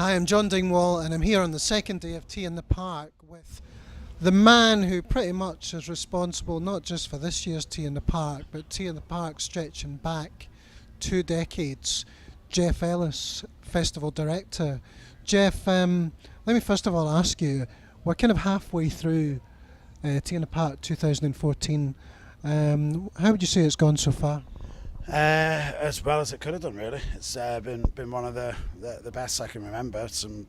Hi, I'm John Dingwall, and I'm here on the second day of Tea in the Park with the man who pretty much is responsible not just for this year's Tea in the Park, but Tea in the Park stretching back 2 decades. Geoff Ellis, Festival Director. Geoff, let me first of all ask you, we're kind of halfway through Tea in the Park 2014. How would you say it's gone so far? As well as it could have done, really. It's been one of the best I can remember. Some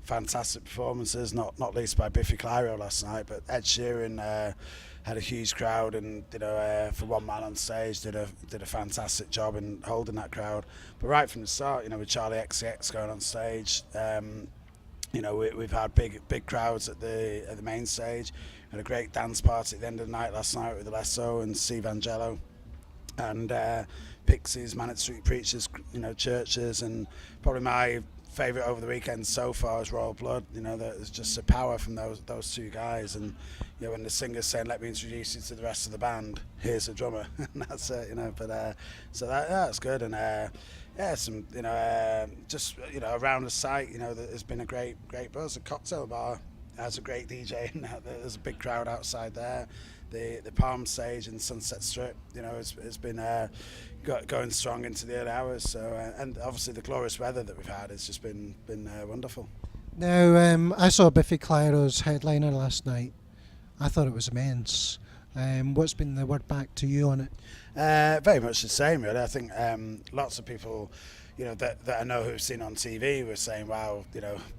fantastic performances, not least by Biffy Clyro last night, but Ed Sheeran had a huge crowd, and for one man on stage did a fantastic job in holding that crowd. But right from the start, with Charlie XCX going on stage, we've had big crowds at the main stage. Had a great dance party at the end of the night last night with Alesso and Steve Angelo. And Pixies, Manic Street Preachers, Churches, and probably my favourite over the weekend so far is Royal Blood. There's just a power from those two guys, and when the singer's saying, "Let me introduce you to the rest of the band. Here's the drummer," and that's it. But so that's good, and some just around the site, there's been a great buzz. The cocktail bar has a great DJ, and there's a big crowd outside there. The Palm Stage and Sunset Strip, has been going strong into the early hours. So and obviously the glorious weather that we've had has just been wonderful. Now, I saw Biffy Clyro's headliner last night. I thought it was immense. What's been the word back to you on it? Very much the same, really. I think lots of people, that I know who've seen on TV were saying, "Wow,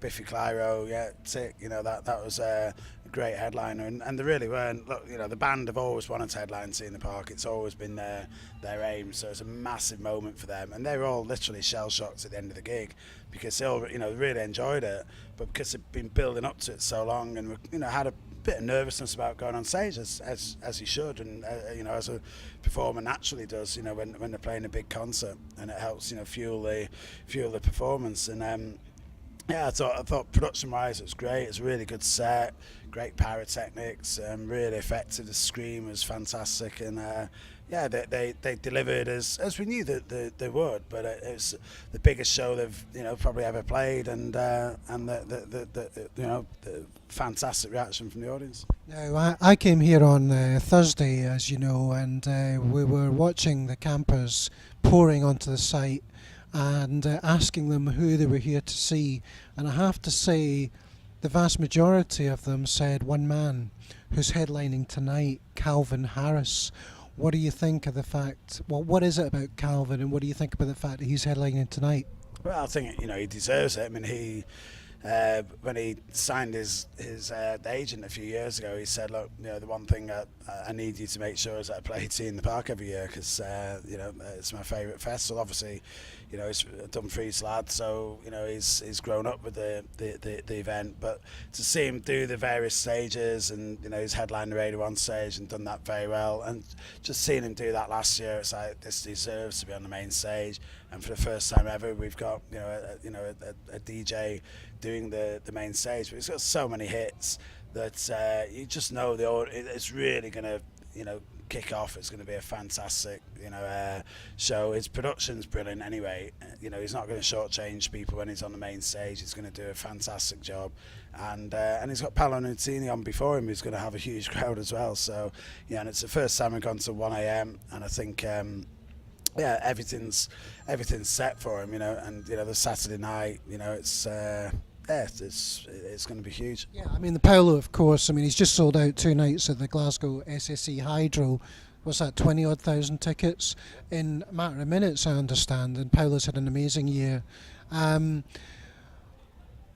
Biffy Clyro, yeah, sick." That was a great headliner, and they really weren't. Look, the band have always wanted to headline Tea in the Park. It's always been their aim. So it's a massive moment for them, and they were all literally shell shocked at the end of the gig because they all, really enjoyed it, but because they've been building up to it so long, and had a bit of nervousness about going on stage as you should, and as a performer naturally does, when they're playing a big concert, and it helps fuel the performance. And I thought production-wise it was great. It's a really good set, great pyrotechnics, really effective. The scream was fantastic, and they delivered as we knew that they would. But it's the biggest show they've probably ever played, and the fantastic reaction from the audience. Now, I came here on Thursday, as you know, and we were watching the campers pouring onto the site and asking them who they were here to see, and I have to say the vast majority of them said one man who's headlining tonight, Calvin Harris. What do you think of the fact, what is it about Calvin, and what do you think about the fact that he's headlining tonight? Well, I think he deserves it. I mean, he when he signed his agent a few years ago, he said, "Look, the one thing I need you to make sure is that I play Tea in the Park every year, because it's my favourite festival." Obviously, he's a Dumfries lad, so he's grown up with the event. But to see him do the various stages, and he's headlined the Radio 1 stage and done that very well, and just seeing him do that last year, it's like, this deserves to be on the main stage. And for the first time ever, we've got a DJ doing the main stage, but he's got so many hits that you just know it's really going to kick off. It's going to be a fantastic show. His production's brilliant anyway. He's not going to shortchange people when he's on the main stage. He's going to do a fantastic job, and he's got Paolo Nutini on before him, who's going to have a huge crowd as well. So and it's the first time we've gone to 1 a.m. and I think everything's set for him, and the Saturday night, it's going to be huge. Yeah, I mean, the Paolo, of course, he's just sold out 2 nights at the Glasgow SSE Hydro. Was that 20-odd thousand tickets in a matter of minutes, I understand, and Paolo's had an amazing year.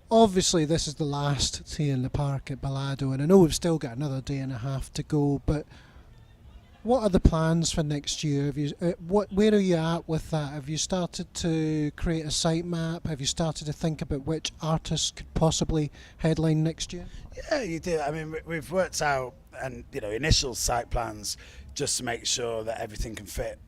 Obviously, this is the last Tea in the Park at Balado, and I know we've still got another day and a half to go, but what are the plans for next year? Have you, where are you at with that? Have you started to create a site map? Have you started to think about which artists could possibly headline next year? Yeah, you do. I mean, we've worked out initial site plans just to make sure that everything can fit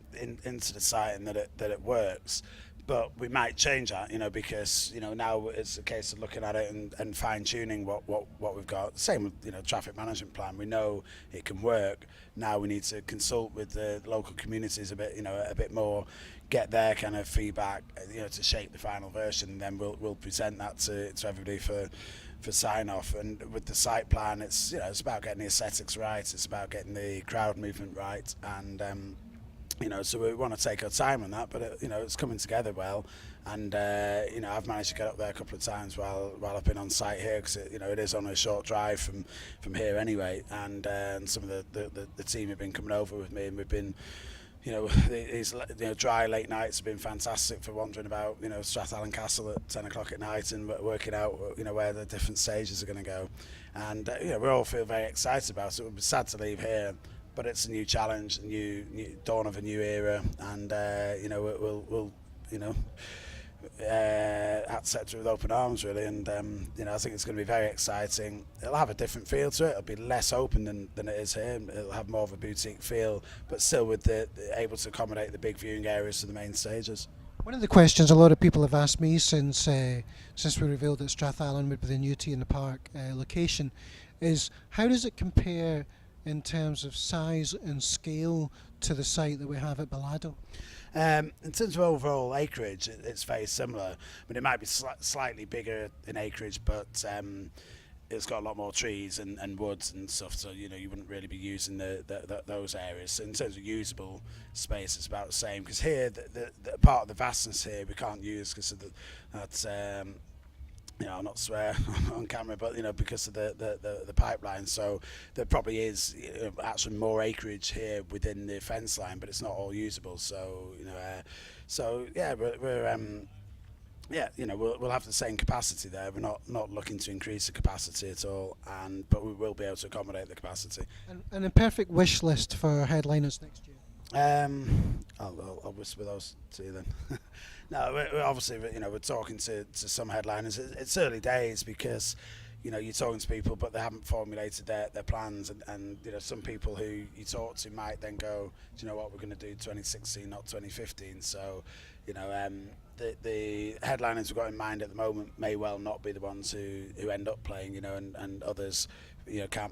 into the site and that it works. But we might change that, because now it's a case of looking at it and fine tuning what we've got. Same with traffic management plan. We know it can work. Now we need to consult with the local communities a bit more, get their kind of feedback, to shape the final version. And then we'll present that to everybody for sign off. And with the site plan, it's about getting the aesthetics right. It's about getting the crowd movement right, and so we want to take our time on that, but it's coming together well, and I've managed to get up there a couple of times while I've been on site here, because it is on a short drive from here anyway, and some of the team have been coming over with me, and we've been these dry late nights have been fantastic for wandering about Strathallan Castle at 10 o'clock at night and working out where the different stages are going to go, and we all feel very excited about it. It would be sad to leave here, but it's a new challenge, a new dawn of a new era, and we'll accept it with open arms, really. And I think it's going to be very exciting. It'll have a different feel to it. It'll be less open than it is here. It'll have more of a boutique feel, but still with the able to accommodate the big viewing areas to the main stages. One of the questions a lot of people have asked me since we revealed that Strathallan would be the new T in the Park location is, how does it compare in terms of size and scale to the site that we have at Balado? In terms of overall acreage, it's very similar, but it might be slightly bigger in acreage, but it's got a lot more trees and woods and stuff, so you wouldn't really be using those areas. So in terms of usable space, it's about the same, because here the part of the vastness here we can't use because of that's I'll not swear on camera, but because of the pipeline, so there probably is actually more acreage here within the fence line, but it's not all usable. So we'll have the same capacity there. We're not looking to increase the capacity at all, but we will be able to accommodate the capacity. And a perfect wish list for headliners next year. I'll whisper those to you then. No, we're talking to some headliners. It's early days because you're talking to people, but they haven't formulated their plans, and some people who you talk to might then go, do you know what, we're going to do 2016, not 2015. So the headliners we've got in mind at the moment may well not be the ones who end up playing, and others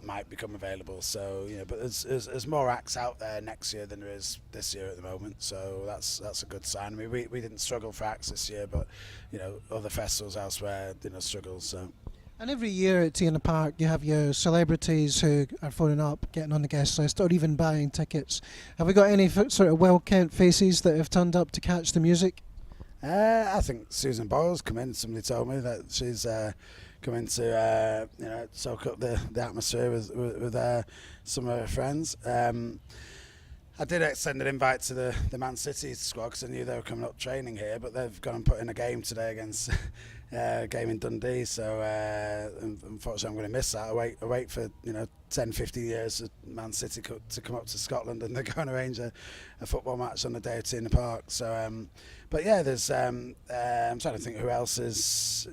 might become available. So but there's more acts out there next year than there is this year at the moment, so that's a good sign. I mean, we didn't struggle for acts this year, but other festivals elsewhere struggled. So. And every year at T in the Park you have your celebrities who are phoning up, getting on the guest list, or even buying tickets. Have we got any sort of well-kept faces that have turned up to catch the music? I think Susan Boyle's come in. Somebody told me that she's come in to soak up the atmosphere with some of her friends. I did extend an invite to the Man City squad because I knew they were coming up training here, but they've gone and put in a game today against a game in Dundee, so unfortunately I'm going to miss that. I wait for 10-15 years for Man City to come up to Scotland, and they're going to arrange a football match on the day of T in the Park. So but yeah, there's I'm trying to think who else is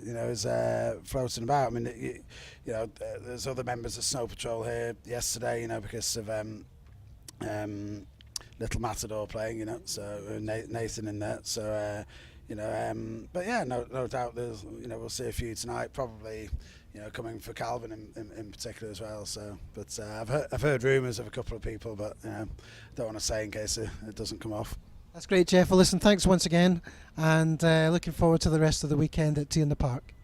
floating about. I mean, there's other members of Snow Patrol here yesterday, because of Little Matador playing, so Nathan in there. So but yeah, no doubt there's we'll see a few tonight, probably coming for Calvin in particular as well. So, but I've heard rumours of a couple of people, but don't want to say in case it doesn't come off. That's great, Geoff. Well, listen, thanks once again, and looking forward to the rest of the weekend at T in the Park.